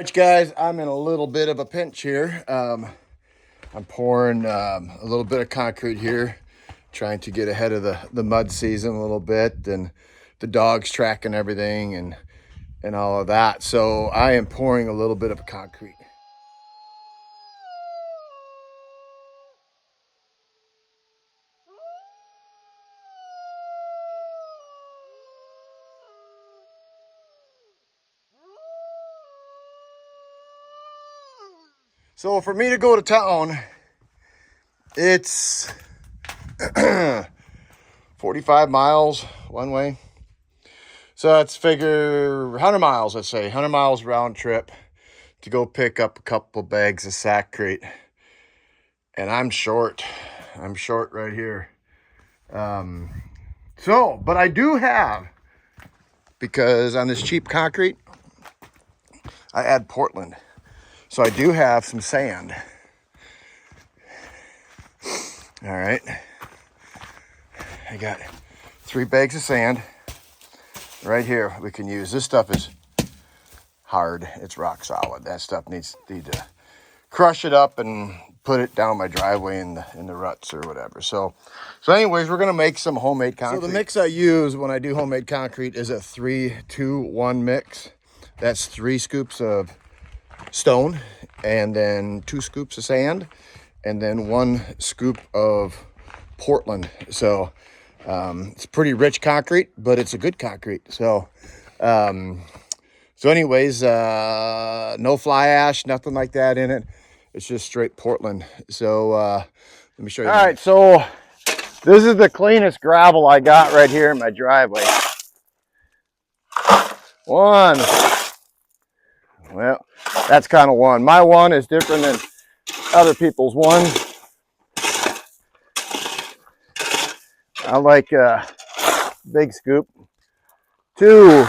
Right, guys, I'm in a little bit of a pinch here. I'm pouring a little bit of concrete here, trying to get ahead of the mud season a little bit, and the dogs tracking everything and all of that. So I am pouring a little bit of concrete. So for me to go to town, it's 45 miles one way. So that's figure 100 miles, let's say 100 miles round trip to go pick up a couple bags of Saccrete. And I'm short right here. But I do have, because on this cheap concrete, I add Portland. So I do have some sand. All right. I got 3 bags of sand right here we can use. This stuff is hard. It's rock solid. That stuff needs to crush it up and put it down my driveway in the ruts or whatever. So anyways, we're gonna make some homemade concrete. So the mix I use when I do homemade concrete is a 3-2-1 mix. That's 3 scoops of stone, and then 2 scoops of sand, and then 1 scoop of Portland. So it's pretty rich concrete, but it's a good concrete. So anyways, no fly ash, nothing like that in it. It's just straight Portland. So let me show you. All right, so this is the cleanest gravel I got right here in my driveway. One. Well, that's kind of one. My one is different than other people's one. I like a big scoop. 2.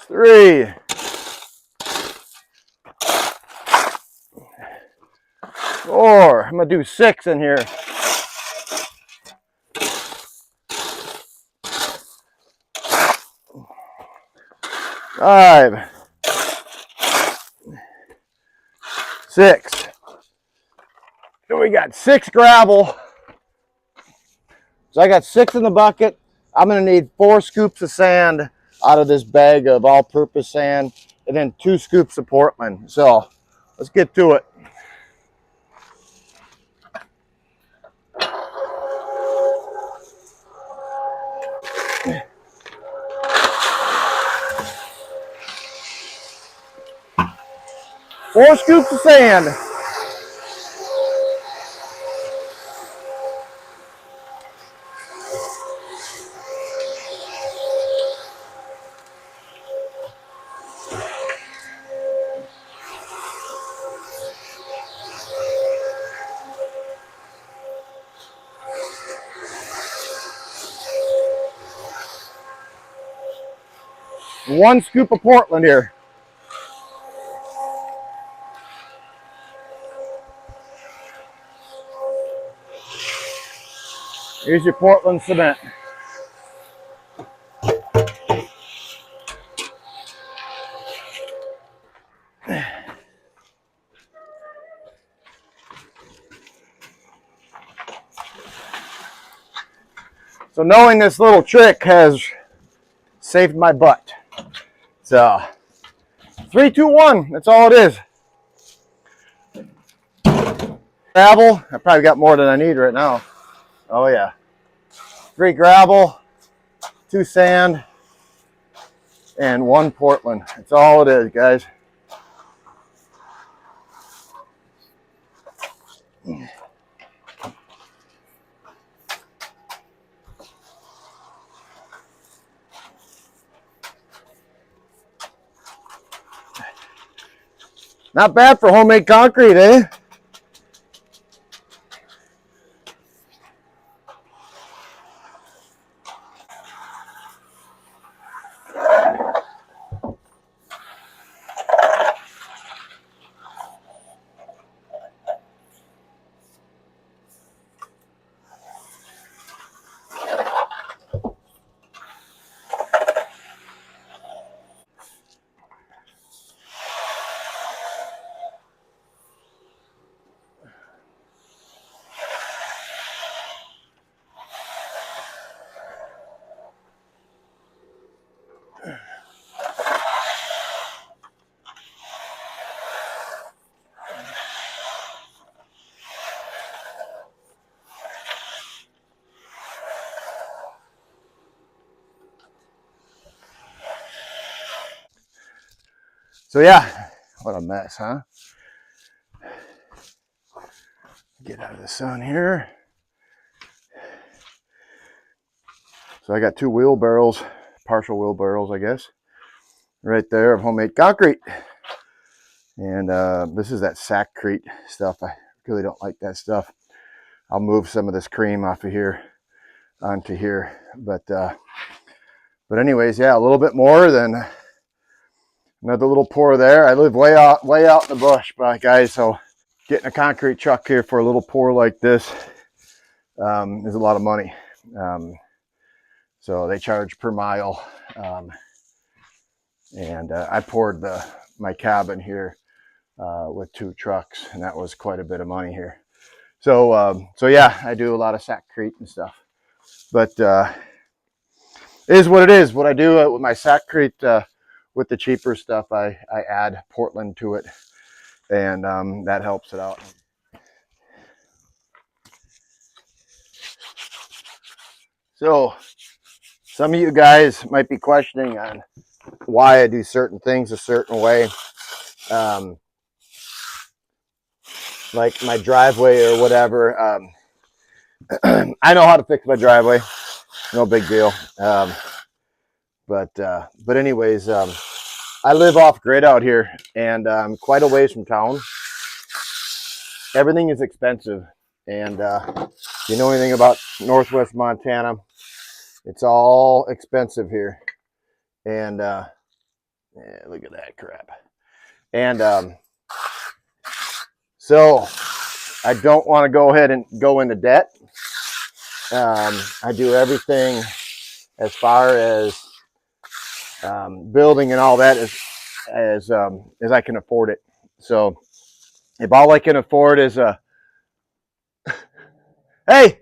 3. 4. I'm gonna do 6 in here. 5. 6. So we got 6 gravel. So I got 6 in the bucket. I'm gonna need 4 scoops of sand out of this bag of all-purpose sand, and then 2 scoops of Portland. So let's get to it. Four scoops of sand. One scoop of Portland here. Here's your Portland cement. So knowing this little trick has saved my butt. So 3, 2, 1, that's all it is. Gravel, I probably got more than I need right now. Oh yeah. 3 gravel, 2 sand, and 1 Portland. That's all it is, guys. Not bad for homemade concrete, eh? So yeah, what a mess, huh? Get out of the sun here. So I got 2 wheelbarrows, partial wheelbarrows, I guess, right there of homemade concrete. And this is that sackcrete stuff. I really don't like that stuff. I'll move some of this cream off of here onto here. But anyways, yeah, a little bit more than another little pour there. I live way out in the bush, guys. So getting a concrete truck here for a little pour like this is a lot of money. So they charge per mile. And I poured my cabin here with 2 trucks, and that was quite a bit of money here. So yeah, I do a lot of sackcrete and stuff. But it is what it is. What I do with my sackcrete, with the cheaper stuff, I add Portland to it, and that helps it out. So some of you guys might be questioning on why I do certain things a certain way, like my driveway or whatever. I know how to fix my driveway, no big deal. But anyways, I live off grid out here, and quite a ways from town. Everything is expensive, and if you know anything about Northwest Montana, it's all expensive here. And yeah, look at that crap. And so I don't want to go ahead and go into debt. I do everything as far as building and all that as I can afford it. So if all I can afford is hey,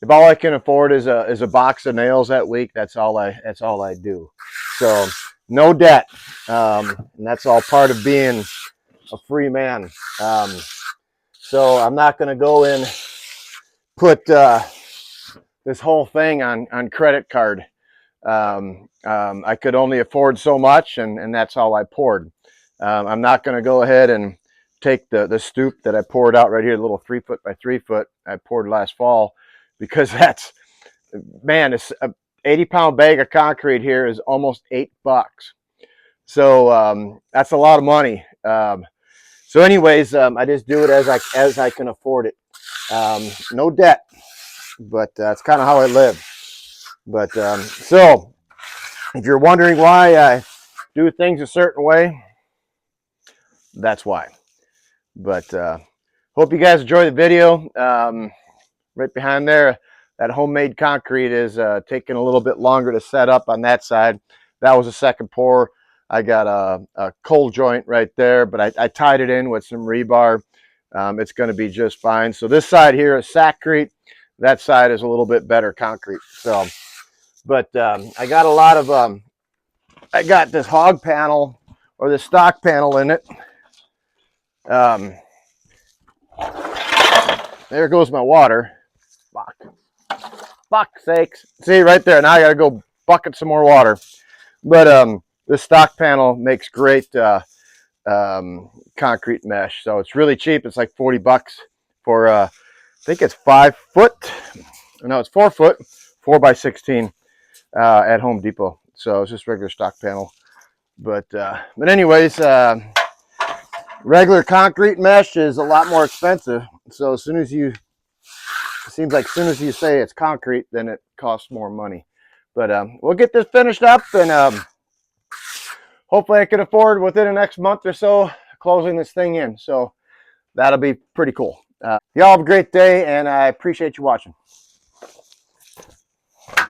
if all I can afford is a box of nails that week, that's all I do. So no debt, and that's all part of being a free man. So I'm not going to go and put this whole thing on credit card. I could only afford so much, and that's all I poured. I'm not going to go ahead and take the stoop that I poured out right here, the little 3 foot by 3 foot I poured last fall, because that's, man, it's a 80-pound bag of concrete here is almost $8. So that's a lot of money. So anyways, I just do it as I can afford it. No debt, but that's kind of how I live. But so if you're wondering why I do things a certain way, that's why. But hope you guys enjoy the video. Right behind there, that homemade concrete is taking a little bit longer to set up on that side. That was a second pour. I got a cold joint right there, but I tied it in with some rebar. It's going to be just fine. So this side here is sackcrete. That side is a little bit better concrete. So, but I got a lot of, I got this hog panel or this stock panel in it. There goes my water. Fuck sakes. See right there. Now I got to go bucket some more water. But this stock panel makes great concrete mesh. So it's really cheap. It's like $40 for, I think it's 5 foot. No, it's 4 foot, 4x16 at Home Depot. So it's just regular stock panel. But anyways, regular concrete mesh is a lot more expensive. So as soon as you say it's concrete, then it costs more money. But we'll get this finished up, and hopefully I can afford within the next month or so closing this thing in. So that'll be pretty cool. Y'all have a great day, and I appreciate you watching.